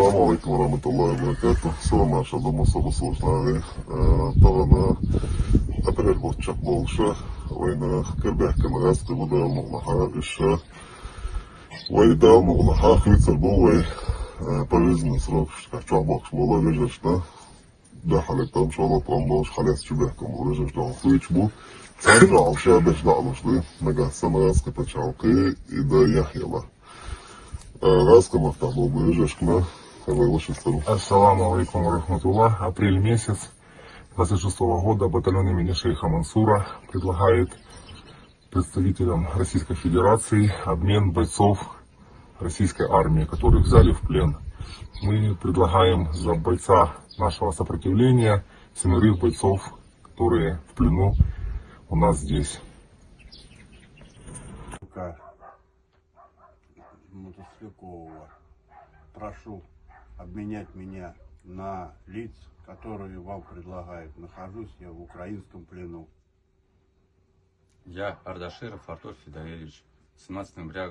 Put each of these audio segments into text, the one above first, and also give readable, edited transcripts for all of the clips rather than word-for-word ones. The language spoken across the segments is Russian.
Assalamu alaikum warahmatullahi wabarakatuh. Salam naša doma soba služnave. Tavana апрель чак болша. Война кырбяка нагаска вода мугнаха иша. Вайда мугнаха хвицар бовай. Пожизненный срок, как чалбак шмола вежешна. Да халек там шола промнож халес чубяком. Вежеш да хвичбу. Царжал шабеш да лошли. Нагаса нагаска пачалки и да яхела. Раска мафтабу вежешна. Ассаламу алейкум рахматуллах. Апрель месяц 26-го года батальон имени ШЕЙХА МАНСУРА предлагает представителям Российской Федерации обмен бойцов российской армии, которых взяли в плен. Мы предлагаем за бойца нашего сопротивления 7 бойцов, которые в плену у нас здесь. Прошу обменять меня на лиц, которые вам предлагают. Нахожусь я в украинском плену. Я Ардаширов Артур Федорович, 17 ноября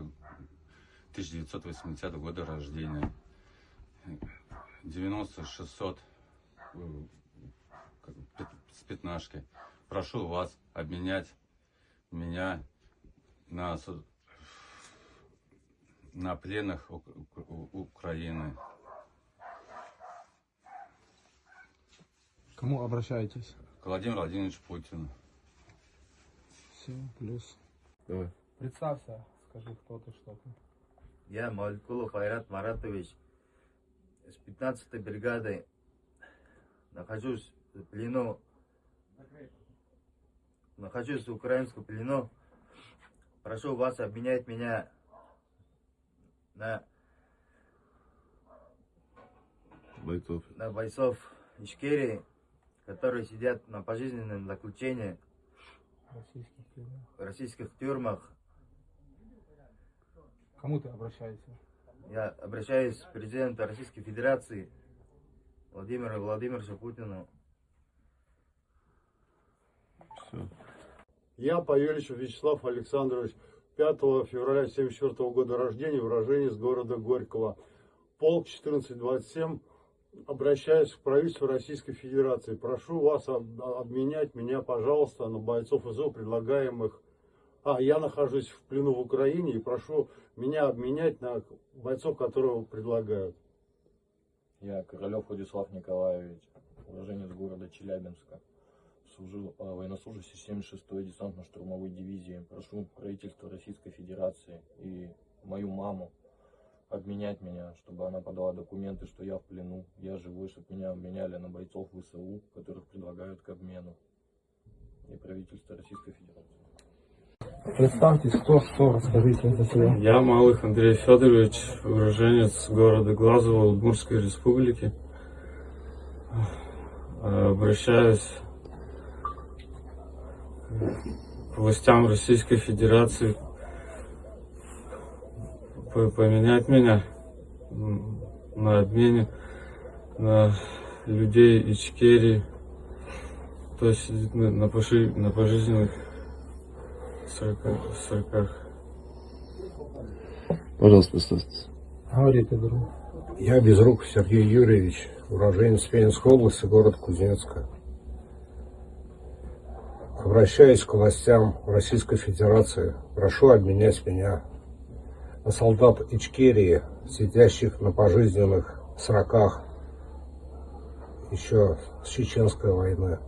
1980 года рождения. 90-600 с пятнашкой. Прошу вас обменять меня на пленных Украины. Кому обращаетесь? К Владимиру Владимировичу Путину. Все, плюс. Давай. Представься, скажи, кто ты, что ты. Я Малькулов Айрат Маратович, с 15-й бригадой, нахожусь в плену, нахожусь в украинском плену. Прошу вас обменять меня на бойцов Ичкерии, которые сидят на пожизненном заключении в российских тюрьмах. Кому ты обращаешься? Я обращаюсь к президенту Российской Федерации Владимиру Владимировичу Путину. Я Павеличев Вячеслав Александрович, 5 февраля 1974 года рождения, уроженец города Горького. Полк 1427. Обращаюсь к правительству Российской Федерации. Прошу вас обменять меня, пожалуйста, на бойцов ИЗО, предлагаемых. Я нахожусь в плену в Украине и прошу меня обменять на бойцов, которые предлагают. Я Королев Владислав Николаевич, уроженец города Челябинска. Служил военнослужащий 76-й десантно-штурмовой дивизии. Прошу правительство Российской Федерации и мою маму обменять меня, чтобы она подала документы, что я в плену, я живой, чтобы меня обменяли на бойцов ВСУ, которых предлагают к обмену. И правительство Российской Федерации. Представьтесь, кто, что, расскажите это себя. Я Малых Андрей Федорович, уроженец города Глазово, Удмуртской республики. Обращаюсь к властям Российской Федерации поменять меня на обмене на людей Ичкерии, то есть на пожизненных сроках. Пожалуйста, представьтесь. Говори ты, друг. Я Безруков Сергей Юрьевич, уроженец Пензенской области, город Кузнецка. Обращаюсь к властям Российской Федерации. Прошу обменять меня на солдат Ичкерии, сидящих на пожизненных сроках еще с Чеченской войны.